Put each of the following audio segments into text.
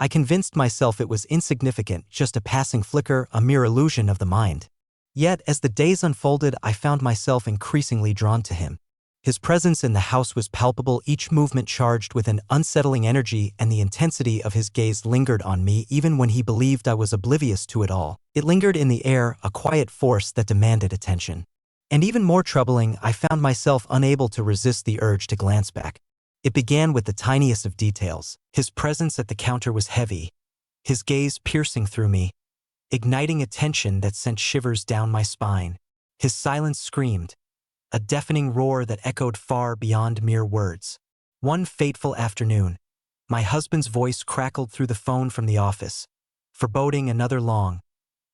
I convinced myself it was insignificant, just a passing flicker, a mere illusion of the mind. Yet, as the days unfolded, I found myself increasingly drawn to him. His presence in the house was palpable, each movement charged with an unsettling energy, and the intensity of his gaze lingered on me even when he believed I was oblivious to it all. It lingered in the air, a quiet force that demanded attention. And even more troubling, I found myself unable to resist the urge to glance back. It began with the tiniest of details. His presence at the counter was heavy, his gaze piercing through me, igniting a tension that sent shivers down my spine. His silence screamed, a deafening roar that echoed far beyond mere words. One fateful afternoon, my husband's voice crackled through the phone from the office, foreboding another long,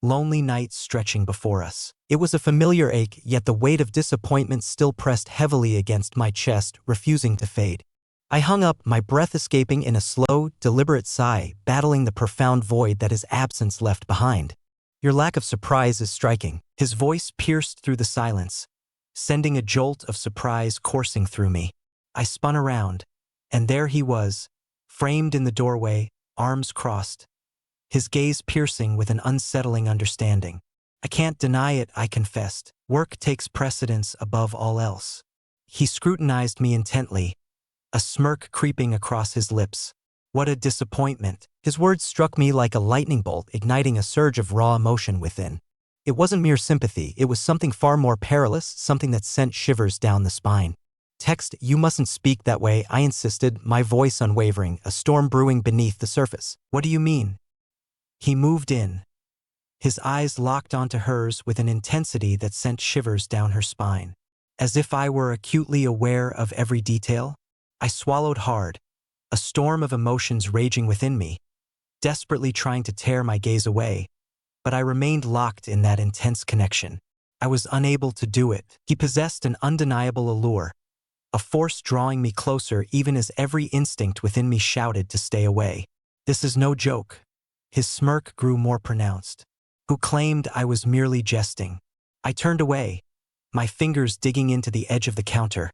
lonely night stretching before us. It was a familiar ache, yet the weight of disappointment still pressed heavily against my chest, refusing to fade. I hung up, my breath escaping in a slow, deliberate sigh, battling the profound void that his absence left behind. "Your lack of surprise is striking." His voice pierced through the silence, sending a jolt of surprise coursing through me. I spun around, and there he was, framed in the doorway, arms crossed, his gaze piercing with an unsettling understanding. "I can't deny it," I confessed. "Work takes precedence above all else." He scrutinized me intently, a smirk creeping across his lips. "What a disappointment." His words struck me like a lightning bolt, igniting a surge of raw emotion within. It wasn't mere sympathy, it was something far more perilous, something that sent shivers down the spine. "Text, you mustn't speak that way," I insisted, my voice unwavering, a storm brewing beneath the surface. "What do you mean?" He moved in, his eyes locked onto hers with an intensity that sent shivers down her spine. As if I were acutely aware of every detail, I swallowed hard, a storm of emotions raging within me, desperately trying to tear my gaze away. But I remained locked in that intense connection. I was unable to do it. He possessed an undeniable allure, a force drawing me closer even as every instinct within me shouted to stay away. "This is no joke." His smirk grew more pronounced. "Who claimed I was merely jesting?" I turned away, my fingers digging into the edge of the counter,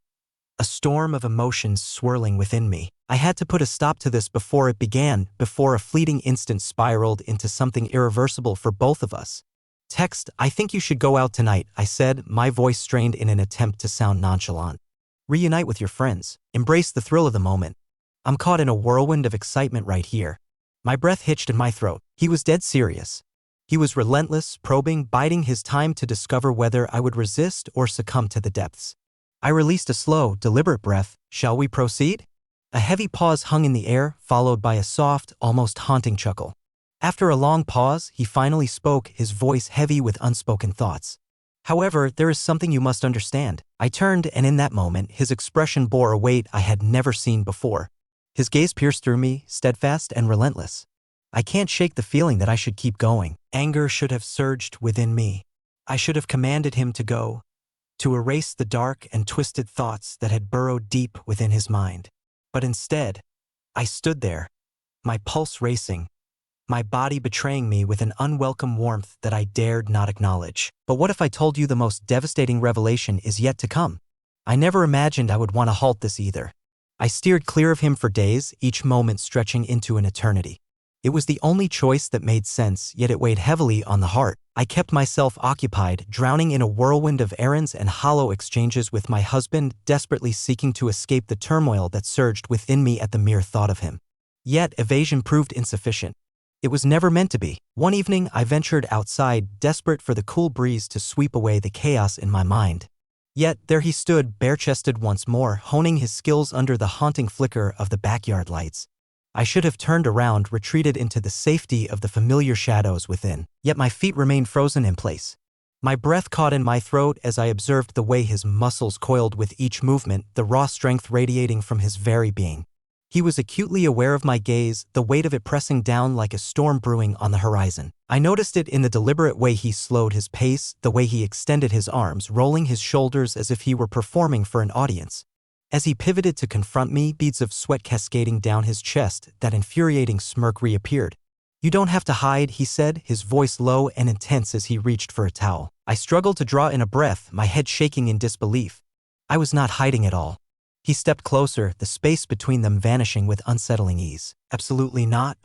a storm of emotions swirling within me. I had to put a stop to this before it began, before a fleeting instant spiraled into something irreversible for both of us. "Text, I think you should go out tonight," I said, my voice strained in an attempt to sound nonchalant. "Reunite with your friends. Embrace the thrill of the moment. I'm caught in a whirlwind of excitement right here." My breath hitched in my throat. He was dead serious. He was relentless, probing, biding his time to discover whether I would resist or succumb to the depths. I released a slow, deliberate breath. "Shall we proceed?" A heavy pause hung in the air, followed by a soft, almost haunting chuckle. After a long pause, he finally spoke, his voice heavy with unspoken thoughts. "However, there is something you must understand." I turned, and in that moment, his expression bore a weight I had never seen before. His gaze pierced through me, steadfast and relentless. I can't shake the feeling that I should keep going. Anger should have surged within me. I should have commanded him to go, to erase the dark and twisted thoughts that had burrowed deep within his mind. But instead, I stood there, my pulse racing, my body betraying me with an unwelcome warmth that I dared not acknowledge. "But what if I told you the most devastating revelation is yet to come?" I never imagined I would want to halt this either. I steered clear of him for days, each moment stretching into an eternity. It was the only choice that made sense, yet it weighed heavily on the heart. I kept myself occupied, drowning in a whirlwind of errands and hollow exchanges with my husband, desperately seeking to escape the turmoil that surged within me at the mere thought of him. Yet evasion proved insufficient. It was never meant to be. One evening, I ventured outside, desperate for the cool breeze to sweep away the chaos in my mind. Yet there he stood, bare-chested once more, honing his skills under the haunting flicker of the backyard lights. I should have turned around, retreated into the safety of the familiar shadows within. Yet my feet remained frozen in place. My breath caught in my throat as I observed the way his muscles coiled with each movement, the raw strength radiating from his very being. He was acutely aware of my gaze, the weight of it pressing down like a storm brewing on the horizon. I noticed it in the deliberate way he slowed his pace, the way he extended his arms, rolling his shoulders as if he were performing for an audience. As he pivoted to confront me, beads of sweat cascading down his chest, that infuriating smirk reappeared. "You don't have to hide," he said, his voice low and intense as he reached for a towel. I struggled to draw in a breath, my head shaking in disbelief. I was not hiding at all. He stepped closer, the space between them vanishing with unsettling ease. "Absolutely not."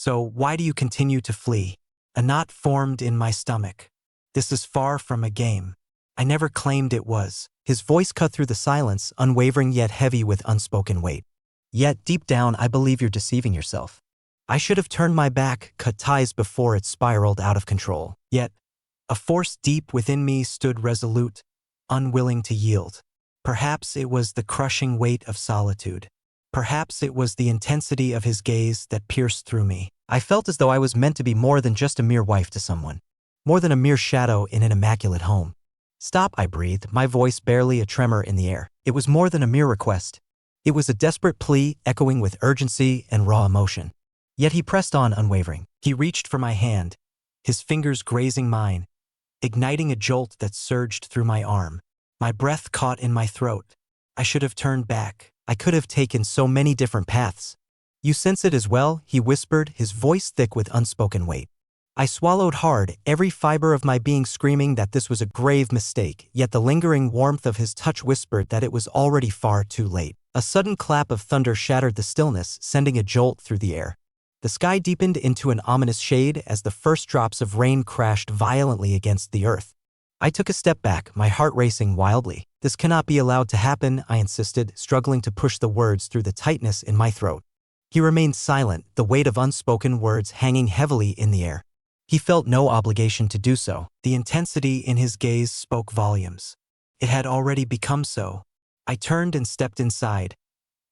So why do you continue to flee? A knot formed in my stomach. This is far from a game. I never claimed it was. His voice cut through the silence, unwavering yet heavy with unspoken weight. Yet, deep down, I believe you're deceiving yourself. I should have turned my back, cut ties before it spiraled out of control. Yet, a force deep within me stood resolute, unwilling to yield. Perhaps it was the crushing weight of solitude. Perhaps it was the intensity of his gaze that pierced through me. I felt as though I was meant to be more than just a mere wife to someone. More than a mere shadow in an immaculate home. Stop, I breathed, my voice barely a tremor in the air. It was more than a mere request. It was a desperate plea, echoing with urgency and raw emotion. Yet he pressed on unwavering. He reached for my hand, his fingers grazing mine, igniting a jolt that surged through my arm. My breath caught in my throat. I should have turned back. I could have taken so many different paths. You sense it as well, he whispered, his voice thick with unspoken weight. I swallowed hard, every fiber of my being screaming that this was a grave mistake, yet the lingering warmth of his touch whispered that it was already far too late. A sudden clap of thunder shattered the stillness, sending a jolt through the air. The sky deepened into an ominous shade as the first drops of rain crashed violently against the earth. I took a step back, my heart racing wildly. This cannot be allowed to happen, I insisted, struggling to push the words through the tightness in my throat. He remained silent, the weight of unspoken words hanging heavily in the air. He felt no obligation to do so. The intensity in his gaze spoke volumes. It had already become so. I turned and stepped inside,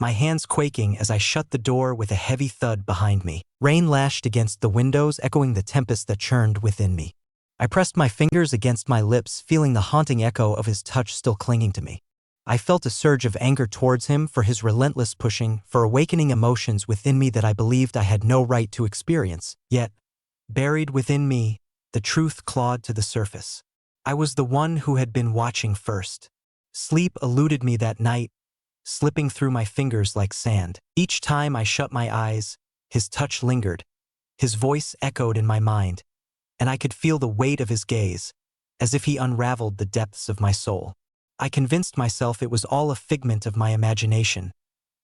my hands quaking as I shut the door with a heavy thud behind me. Rain lashed against the windows, echoing the tempest that churned within me. I pressed my fingers against my lips, feeling the haunting echo of his touch still clinging to me. I felt a surge of anger towards him for his relentless pushing, for awakening emotions within me that I believed I had no right to experience. Yet, buried within me, the truth clawed to the surface. I was the one who had been watching first. Sleep eluded me that night, slipping through my fingers like sand. Each time I shut my eyes, his touch lingered, his voice echoed in my mind, and I could feel the weight of his gaze, as if he unraveled the depths of my soul. I convinced myself it was all a figment of my imagination,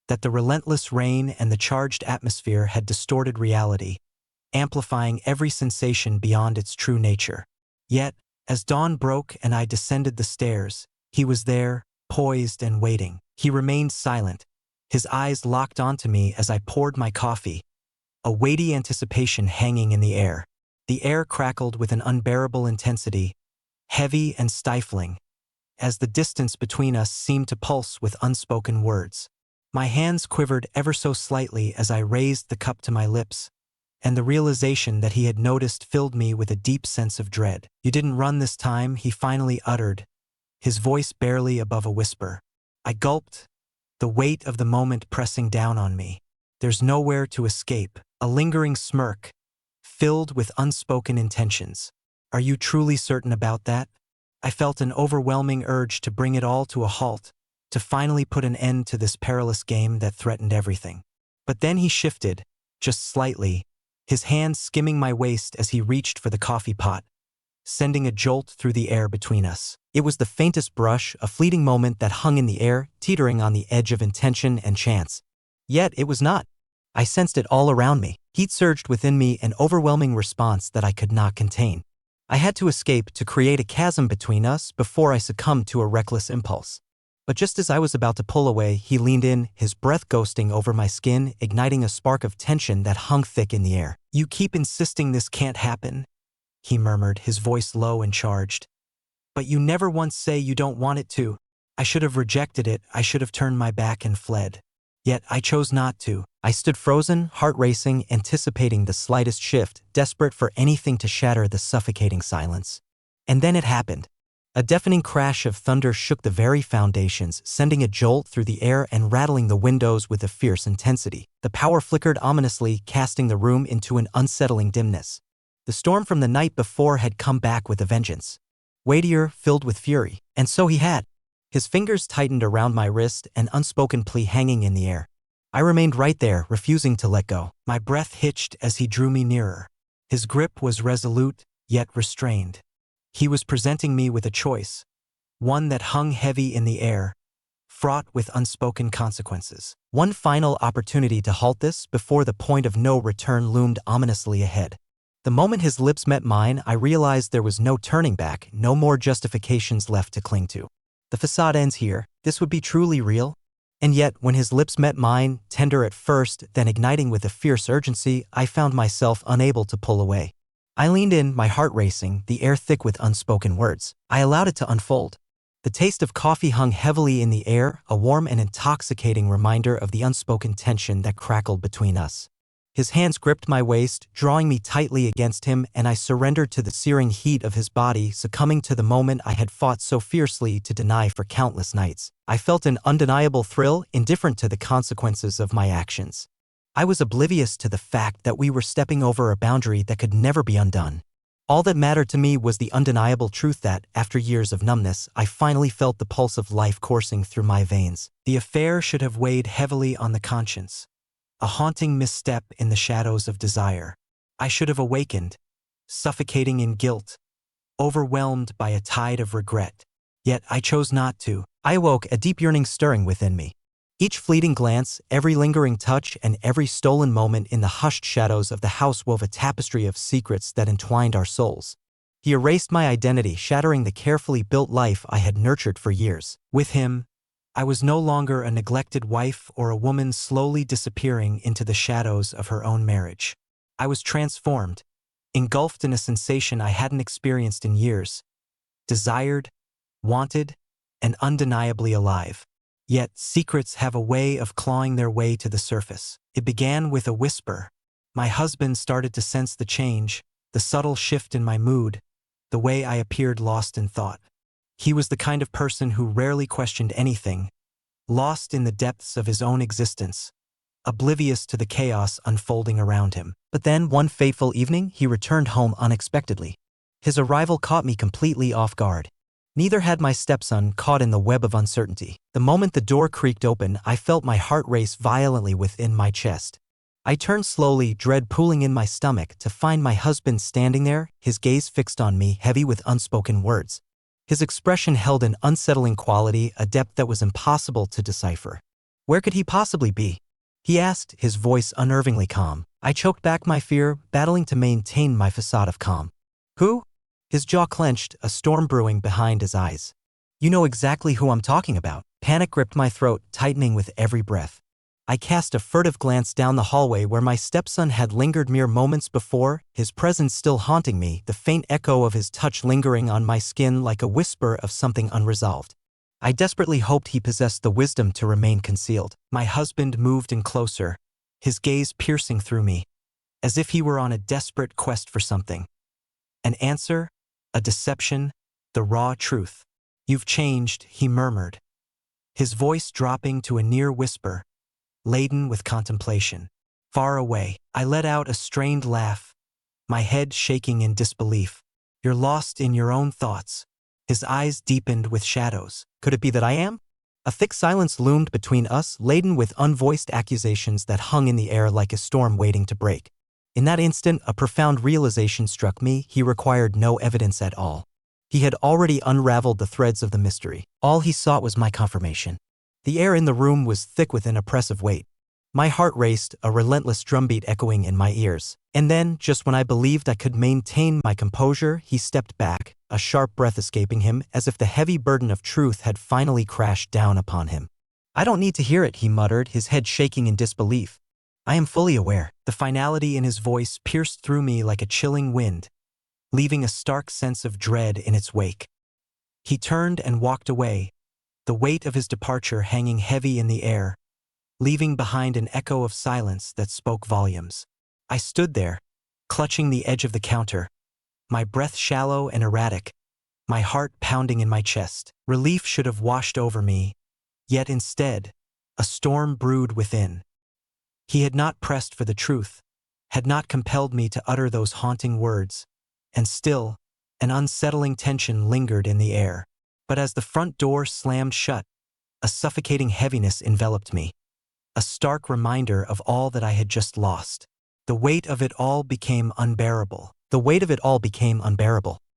that the relentless rain and the charged atmosphere had distorted reality, amplifying every sensation beyond its true nature. Yet, as dawn broke and I descended the stairs, he was there, poised and waiting. He remained silent, his eyes locked onto me as I poured my coffee, a weighty anticipation hanging in the air. The air crackled with an unbearable intensity, heavy and stifling, as the distance between us seemed to pulse with unspoken words. My hands quivered ever so slightly as I raised the cup to my lips, and the realization that he had noticed filled me with a deep sense of dread. "You didn't run this time," he finally uttered, his voice barely above a whisper. I gulped, the weight of the moment pressing down on me. There's nowhere to escape. A lingering smirk, filled with unspoken intentions. "Are you truly certain about that?" I felt an overwhelming urge to bring it all to a halt, to finally put an end to this perilous game that threatened everything. But then he shifted, just slightly, his hand skimming my waist as he reached for the coffee pot, sending a jolt through the air between us. It was the faintest brush, a fleeting moment that hung in the air, teetering on the edge of intention and chance. Yet it was not. I sensed it all around me. Heat surged within me, an overwhelming response that I could not contain. I had to escape, to create a chasm between us before I succumbed to a reckless impulse. But just as I was about to pull away, he leaned in, his breath ghosting over my skin, igniting a spark of tension that hung thick in the air. "You keep insisting this can't happen," he murmured, his voice low and charged. "But you never once say you don't want it to." I should have rejected it, I should have turned my back and fled. Yet I chose not to. I stood frozen, heart racing, anticipating the slightest shift, desperate for anything to shatter the suffocating silence. And then it happened. A deafening crash of thunder shook the very foundations, sending a jolt through the air and rattling the windows with a fierce intensity. The power flickered ominously, casting the room into an unsettling dimness. The storm from the night before had come back with a vengeance. Weightier, filled with fury. And so he had. His fingers tightened around my wrist, an unspoken plea hanging in the air. I remained right there, refusing to let go. My breath hitched as he drew me nearer. His grip was resolute, yet restrained. He was presenting me with a choice, one that hung heavy in the air, fraught with unspoken consequences. One final opportunity to halt this before the point of no return loomed ominously ahead. The moment his lips met mine, I realized there was no turning back, no more justifications left to cling to. The facade ends here. This would be truly real? And yet, when his lips met mine, tender at first, then igniting with a fierce urgency, I found myself unable to pull away. I leaned in, my heart racing, the air thick with unspoken words. I allowed it to unfold. The taste of coffee hung heavily in the air, a warm and intoxicating reminder of the unspoken tension that crackled between us. His hands gripped my waist, drawing me tightly against him, and I surrendered to the searing heat of his body, succumbing to the moment I had fought so fiercely to deny for countless nights. I felt an undeniable thrill, indifferent to the consequences of my actions. I was oblivious to the fact that we were stepping over a boundary that could never be undone. All that mattered to me was the undeniable truth that, after years of numbness, I finally felt the pulse of life coursing through my veins. The affair should have weighed heavily on the conscience. A haunting misstep in the shadows of desire. I should have awakened, suffocating in guilt, overwhelmed by a tide of regret. Yet I chose not to. I awoke, a deep yearning stirring within me. Each fleeting glance, every lingering touch, and every stolen moment in the hushed shadows of the house wove a tapestry of secrets that entwined our souls. He erased my identity, shattering the carefully built life I had nurtured for years. With him, I was no longer a neglected wife or a woman slowly disappearing into the shadows of her own marriage. I was transformed, engulfed in a sensation I hadn't experienced in years. Desired, wanted, and undeniably alive. Yet, secrets have a way of clawing their way to the surface. It began with a whisper. My husband started to sense the change, the subtle shift in my mood, the way I appeared lost in thought. He was the kind of person who rarely questioned anything, lost in the depths of his own existence, oblivious to the chaos unfolding around him. But then, one fateful evening, he returned home unexpectedly. His arrival caught me completely off guard. Neither had my stepson, caught in the web of uncertainty. The moment the door creaked open, I felt my heart race violently within my chest. I turned slowly, dread pooling in my stomach, to find my husband standing there, his gaze fixed on me, heavy with unspoken words. His expression held an unsettling quality, a depth that was impossible to decipher. Where could he possibly be? He asked, his voice unnervingly calm. I choked back my fear, battling to maintain my facade of calm. Who? His jaw clenched, a storm brewing behind his eyes. You know exactly who I'm talking about. Panic gripped my throat, tightening with every breath. I cast a furtive glance down the hallway where my stepson had lingered mere moments before, his presence still haunting me, the faint echo of his touch lingering on my skin like a whisper of something unresolved. I desperately hoped he possessed the wisdom to remain concealed. My husband moved in closer, his gaze piercing through me, as if he were on a desperate quest for something. An answer, a deception, the raw truth. You've changed, he murmured, his voice dropping to a near whisper, laden with contemplation. Far away, I let out a strained laugh, my head shaking in disbelief. You're lost in your own thoughts. His eyes deepened with shadows. Could it be that I am? A thick silence loomed between us, laden with unvoiced accusations that hung in the air like a storm waiting to break. In that instant, a profound realization struck me. He required no evidence at all. He had already unraveled the threads of the mystery. All he sought was my confirmation. The air in the room was thick with an oppressive weight. My heart raced, a relentless drumbeat echoing in my ears. And then, just when I believed I could maintain my composure, he stepped back, a sharp breath escaping him, as if the heavy burden of truth had finally crashed down upon him. I don't need to hear it, he muttered, his head shaking in disbelief. I am fully aware. The finality in his voice pierced through me like a chilling wind, leaving a stark sense of dread in its wake. He turned and walked away, the weight of his departure hanging heavy in the air, leaving behind an echo of silence that spoke volumes. I stood there, clutching the edge of the counter, my breath shallow and erratic, my heart pounding in my chest. Relief should have washed over me, yet instead, a storm brewed within. He had not pressed for the truth, had not compelled me to utter those haunting words, and still, an unsettling tension lingered in the air. But as the front door slammed shut, a suffocating heaviness enveloped me, a stark reminder of all that I had just lost. The weight of it all became unbearable. The weight of it all became unbearable.